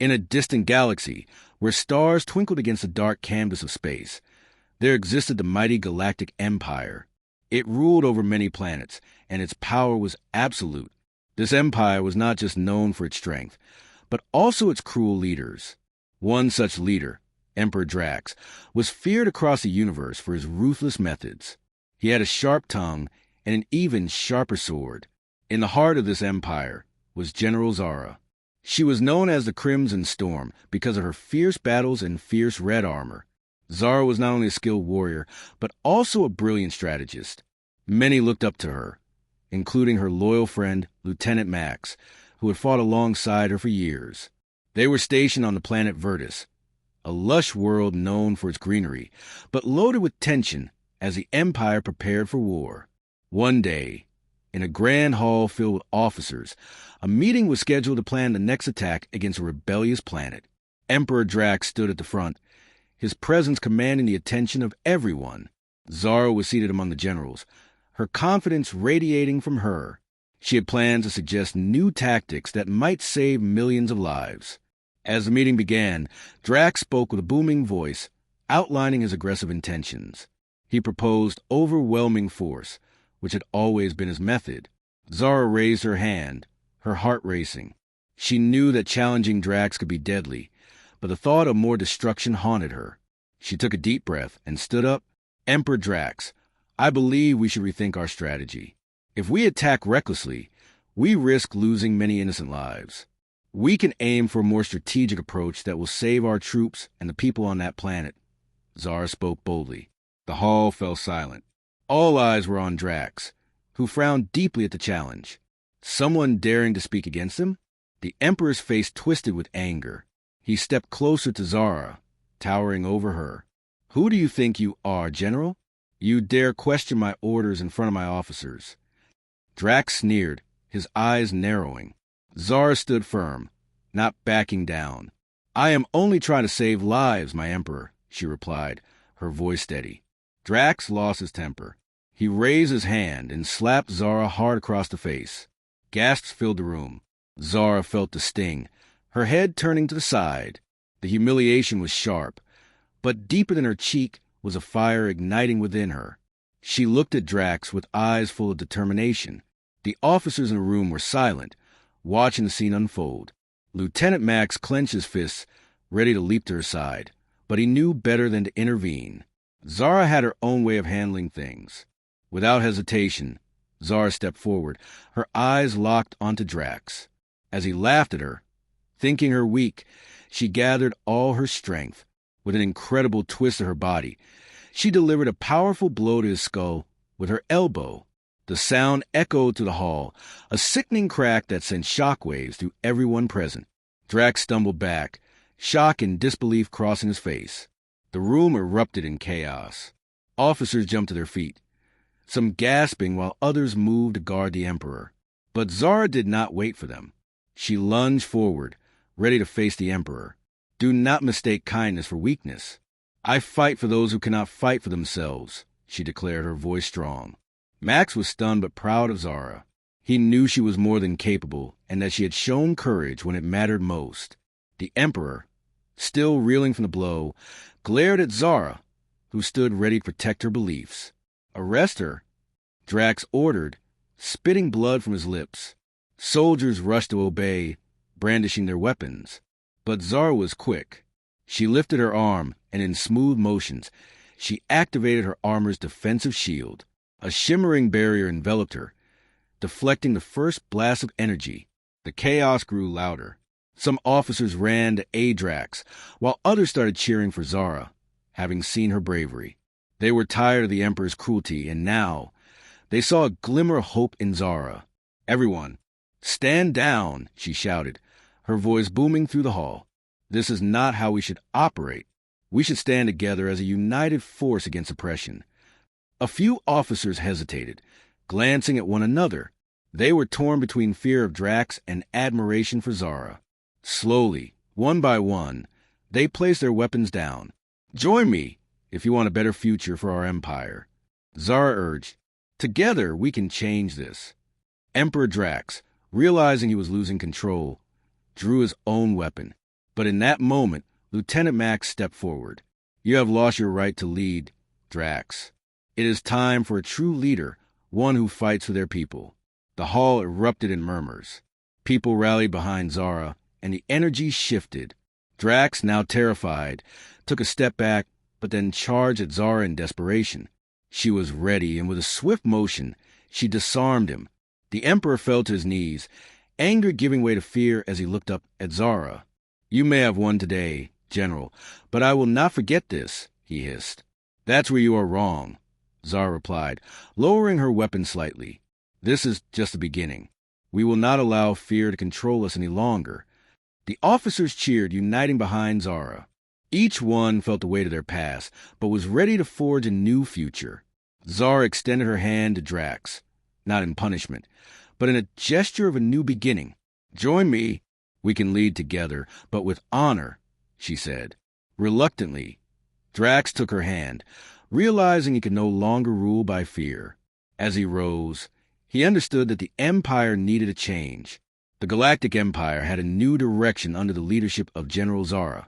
In a distant galaxy, where stars twinkled against the dark canvas of space, there existed the mighty Galactic Empire. It ruled over many planets, and its power was absolute. This empire was not just known for its strength, but also its cruel leaders. One such leader, Emperor Drax, was feared across the universe for his ruthless methods. He had a sharp tongue and an even sharper sword. In the heart of this empire was General Zara. She was known as the Crimson Storm because of her fierce battles and fierce red armor. Zara was not only a skilled warrior, but also a brilliant strategist. Many looked up to her, including her loyal friend, Lieutenant Max, who had fought alongside her for years. They were stationed on the planet Virtus, a lush world known for its greenery, but loaded with tension as the Empire prepared for war. One day, in a grand hall filled with officers, a meeting was scheduled to plan the next attack against a rebellious planet. Emperor Drax stood at the front, his presence commanding the attention of everyone. Zara was seated among the generals, her confidence radiating from her. She had planned to suggest new tactics that might save millions of lives. As the meeting began, Drax spoke with a booming voice, outlining his aggressive intentions. He proposed overwhelming force, which had always been his method. Zara raised her hand, her heart racing. She knew that challenging Drax could be deadly, but the thought of more destruction haunted her. She took a deep breath and stood up. Emperor Drax, I believe we should rethink our strategy. If we attack recklessly, we risk losing many innocent lives. We can aim for a more strategic approach that will save our troops and the people on that planet. Zara spoke boldly. The hall fell silent. All eyes were on Drax, who frowned deeply at the challenge. Someone daring to speak against him? The Emperor's face twisted with anger. He stepped closer to Zara, towering over her. Who do you think you are, General? You dare question my orders in front of my officers. Drax sneered, his eyes narrowing. Zara stood firm, not backing down. I am only trying to save lives, my Emperor, she replied, her voice steady. Drax lost his temper. He raised his hand and slapped Zara hard across the face. Gasps filled the room. Zara felt the sting, her head turning to the side. The humiliation was sharp, but deeper than her cheek was a fire igniting within her. She looked at Drax with eyes full of determination. The officers in the room were silent, watching the scene unfold. Lieutenant Max clenched his fists, ready to leap to her side, but he knew better than to intervene. Zara had her own way of handling things. Without hesitation, Zara stepped forward, her eyes locked onto Drax. As he laughed at her, thinking her weak, she gathered all her strength. With an incredible twist of her body, she delivered a powerful blow to his skull with her elbow. The sound echoed through the hall, a sickening crack that sent shockwaves through everyone present. Drax stumbled back, shock and disbelief crossing his face. The room erupted in chaos. Officers jumped to their feet, some gasping while others moved to guard the Emperor. But Zara did not wait for them. She lunged forward, ready to face the Emperor. Do not mistake kindness for weakness. I fight for those who cannot fight for themselves, she declared, her voice strong. Max was stunned but proud of Zara. He knew she was more than capable and that she had shown courage when it mattered most. The Emperor, still reeling from the blow, glared at Zara, who stood ready to protect her beliefs. Arrest her, Drax ordered, spitting blood from his lips. Soldiers rushed to obey, brandishing their weapons. But Zara was quick. She lifted her arm, and in smooth motions, she activated her armor's defensive shield. A shimmering barrier enveloped her, deflecting the first blast of energy. The chaos grew louder. Some officers ran to aid Drax, while others started cheering for Zara, having seen her bravery. They were tired of the Emperor's cruelty, and now they saw a glimmer of hope in Zara. Everyone, stand down, she shouted, her voice booming through the hall. This is not how we should operate. We should stand together as a united force against oppression. A few officers hesitated, glancing at one another. They were torn between fear of Drax and admiration for Zara. Slowly, one by one, they placed their weapons down. Join me, if you want a better future for our empire, Zara urged. Together we can change this. Emperor Drax, realizing he was losing control, drew his own weapon. But in that moment, Lieutenant Max stepped forward. "You have lost your right to lead, Drax. It is time for a true leader, one who fights for their people." The hall erupted in murmurs. People rallied behind Zara, and the energy shifted. Drax, now terrified, took a step back, but then charged at Zara in desperation. She was ready, and with a swift motion, she disarmed him. The Emperor fell to his knees, anger giving way to fear as he looked up at Zara. "You may have won today, General, but I will not forget this," he hissed. "That's where you are wrong," Zara replied, lowering her weapon slightly. "This is just the beginning. We will not allow fear to control us any longer." The officers cheered, uniting behind Zara. Each one felt the weight of their past, but was ready to forge a new future. Zara extended her hand to Drax, not in punishment, but in a gesture of a new beginning. "Join me. We can lead together, but with honor," she said. Reluctantly, Drax took her hand, realizing he could no longer rule by fear. As he rose, he understood that the Empire needed a change. The Galactic Empire had a new direction under the leadership of General Zara,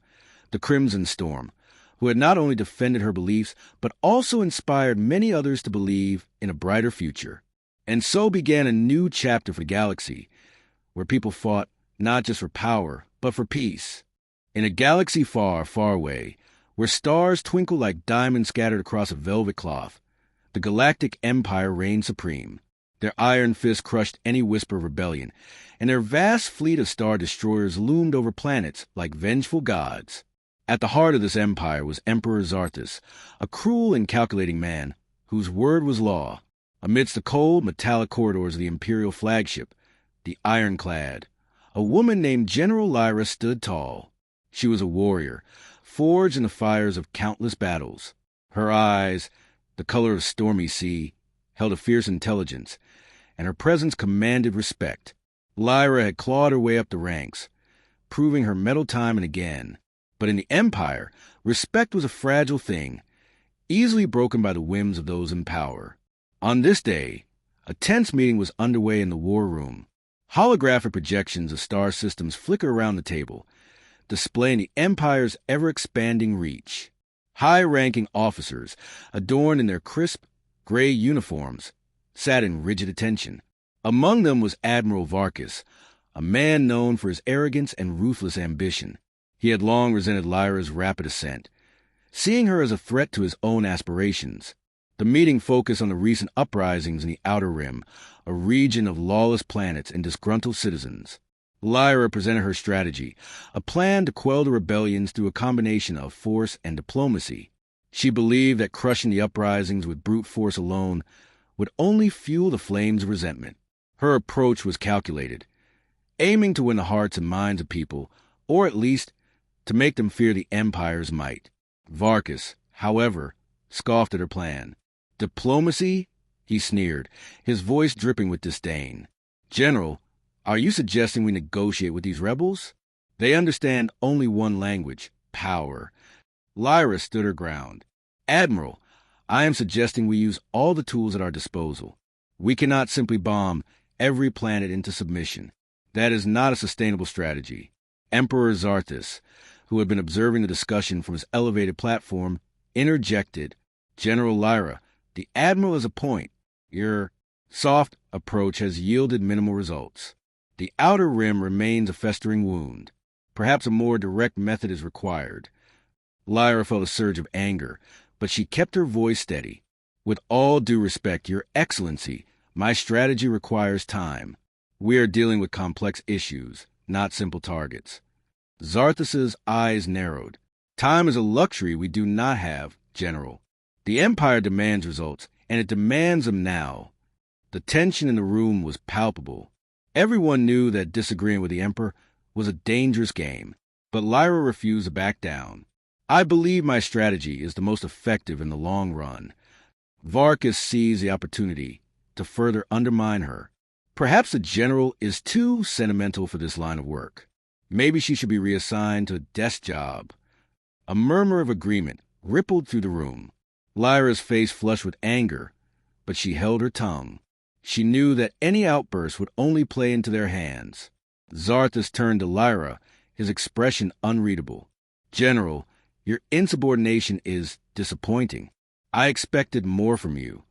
the Crimson Storm, who had not only defended her beliefs, but also inspired many others to believe in a brighter future. And so began a new chapter for the galaxy, where people fought not just for power, but for peace. In a galaxy far, far away, where stars twinkled like diamonds scattered across a velvet cloth, the Galactic Empire reigned supreme. Their iron fists crushed any whisper of rebellion, and their vast fleet of star destroyers loomed over planets like vengeful gods. At the heart of this empire was Emperor Zarthus, a cruel and calculating man whose word was law. Amidst the cold, metallic corridors of the Imperial flagship, the Ironclad, a woman named General Lyra stood tall. She was a warrior, forged in the fires of countless battles. Her eyes, the color of stormy sea, held a fierce intelligence, and her presence commanded respect. Lyra had clawed her way up the ranks, proving her mettle time and again. But in the Empire, respect was a fragile thing, easily broken by the whims of those in power. On this day, a tense meeting was underway in the war room. Holographic projections of star systems flickered around the table, displaying the Empire's ever-expanding reach. High-ranking officers, adorned in their crisp, gray uniforms, sat in rigid attention. Among them was Admiral Varkus, a man known for his arrogance and ruthless ambition. He had long resented Lyra's rapid ascent, seeing her as a threat to his own aspirations. The meeting focused on the recent uprisings in the Outer Rim, a region of lawless planets and disgruntled citizens. Lyra presented her strategy, a plan to quell the rebellions through a combination of force and diplomacy. She believed that crushing the uprisings with brute force alone would only fuel the flames of resentment. Her approach was calculated, aiming to win the hearts and minds of people, or at least to make them fear the Empire's might. Varkus, however, scoffed at her plan. "Diplomacy?" he sneered, his voice dripping with disdain. "General, are you suggesting we negotiate with these rebels? They understand only one language, power." Lyra stood her ground. "Admiral, I am suggesting we use all the tools at our disposal. We cannot simply bomb every planet into submission. That is not a sustainable strategy." Emperor Zarthus, who had been observing the discussion from his elevated platform, interjected. "General Lyra, the Admiral has a point. Your soft approach has yielded minimal results. The Outer Rim remains a festering wound. Perhaps a more direct method is required." Lyra felt a surge of anger, but she kept her voice steady. "With all due respect, Your Excellency, my strategy requires time. We are dealing with complex issues, not simple targets." Zarthus's eyes narrowed. "Time is a luxury we do not have, General. The Empire demands results, and it demands them now." The tension in the room was palpable. Everyone knew that disagreeing with the Emperor was a dangerous game, but Lyra refused to back down. "I believe my strategy is the most effective in the long run." Varkus seized the opportunity to further undermine her. "Perhaps the General is too sentimental for this line of work. Maybe she should be reassigned to a desk job." A murmur of agreement rippled through the room. Lyra's face flushed with anger, but she held her tongue. She knew that any outburst would only play into their hands. Zarthus turned to Lyra, his expression unreadable. "General, your insubordination is disappointing. I expected more from you."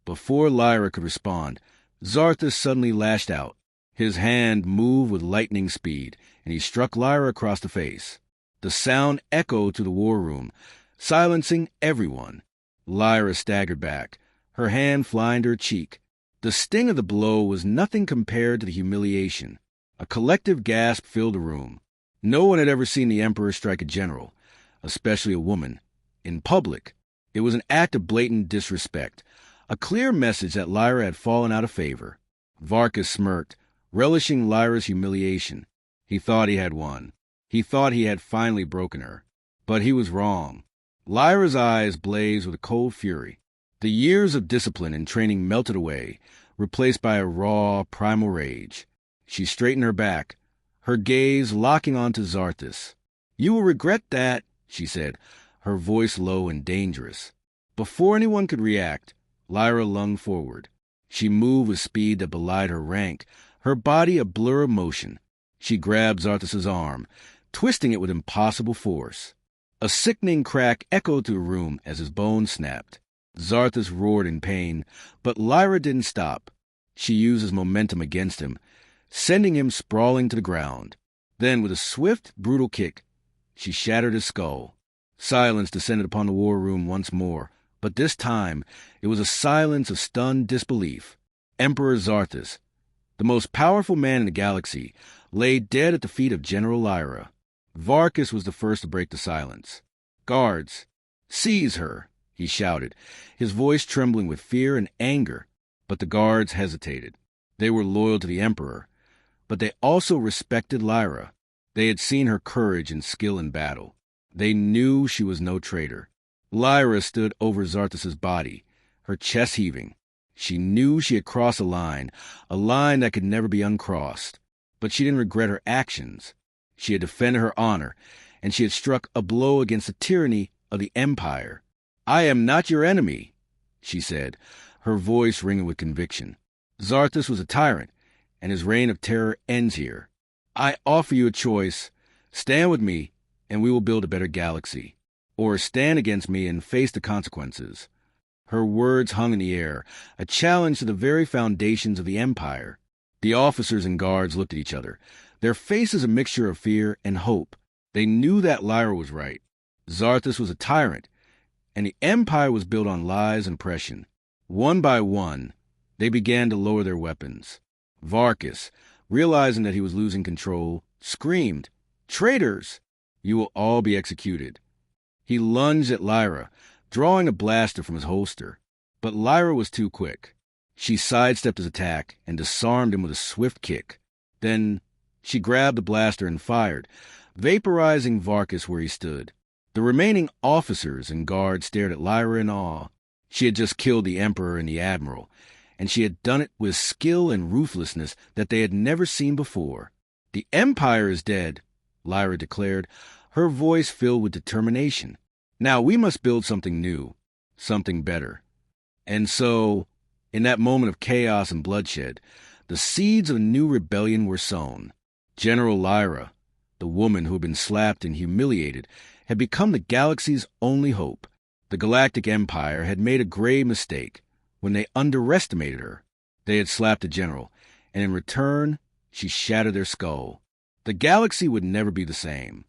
Before Lyra could respond, Zarthus suddenly lashed out. His hand moved with lightning speed, and he struck Lyra across the face. The sound echoed through the war room, silencing everyone. Lyra staggered back, her hand flying to her cheek. The sting of the blow was nothing compared to the humiliation. A collective gasp filled the room. No one had ever seen the Emperor strike a general, especially a woman, in public. It was an act of blatant disrespect, a clear message that Lyra had fallen out of favor. Varkas smirked, relishing Lyra's humiliation. He thought he had won. He thought he had finally broken her. But he was wrong. Lyra's eyes blazed with a cold fury. The years of discipline and training melted away, replaced by a raw, primal rage. She straightened her back, her gaze locking onto Zarthus. "You will regret that," she said, her voice low and dangerous. Before anyone could react, Lyra lunged forward. She moved with speed that belied her rank, her body a blur of motion. She grabbed Zarthus's arm, twisting it with impossible force. A sickening crack echoed through the room as his bones snapped. Zarthus roared in pain, but Lyra didn't stop. She used his momentum against him, sending him sprawling to the ground. Then, with a swift, brutal kick, she shattered his skull. Silence descended upon the war room once more, but this time it was a silence of stunned disbelief. Emperor Zarthus, the most powerful man in the galaxy, lay dead at the feet of General Lyra. Varkas was the first to break the silence. "Guards, seize her," he shouted, his voice trembling with fear and anger. But the guards hesitated. They were loyal to the Emperor, but they also respected Lyra. They had seen her courage and skill in battle. They knew she was no traitor. Lyra stood over Zarthus's body, her chest heaving. She knew she had crossed a line that could never be uncrossed. But she didn't regret her actions. She had defended her honor, and she had struck a blow against the tyranny of the Empire. "I am not your enemy," she said, her voice ringing with conviction. "Zarthus was a tyrant, and his reign of terror ends here. I offer you a choice. Stand with me, and we will build a better galaxy. Or stand against me and face the consequences." Her words hung in the air, a challenge to the very foundations of the Empire. The officers and guards looked at each other, their faces a mixture of fear and hope. They knew that Lyra was right. Zarthus was a tyrant, and the Empire was built on lies and oppression. One by one, they began to lower their weapons. Varkas, realizing that he was losing control, screamed, "Traitors! You will all be executed." He lunged at Lyra, drawing a blaster from his holster. But Lyra was too quick. She sidestepped his attack and disarmed him with a swift kick. Then she grabbed the blaster and fired, vaporizing Varkas where he stood. The remaining officers and guards stared at Lyra in awe. She had just killed the Emperor and the Admiral, and she had done it with skill and ruthlessness that they had never seen before. "The Empire is dead," Lyra declared, her voice filled with determination. "Now we must build something new, something better." And so, in that moment of chaos and bloodshed, the seeds of a new rebellion were sown. General Lyra, the woman who had been slapped and humiliated, had become the galaxy's only hope. The Galactic Empire had made a grave mistake when they underestimated her. They had slapped a general, and in return, she shattered their skull. The galaxy would never be the same.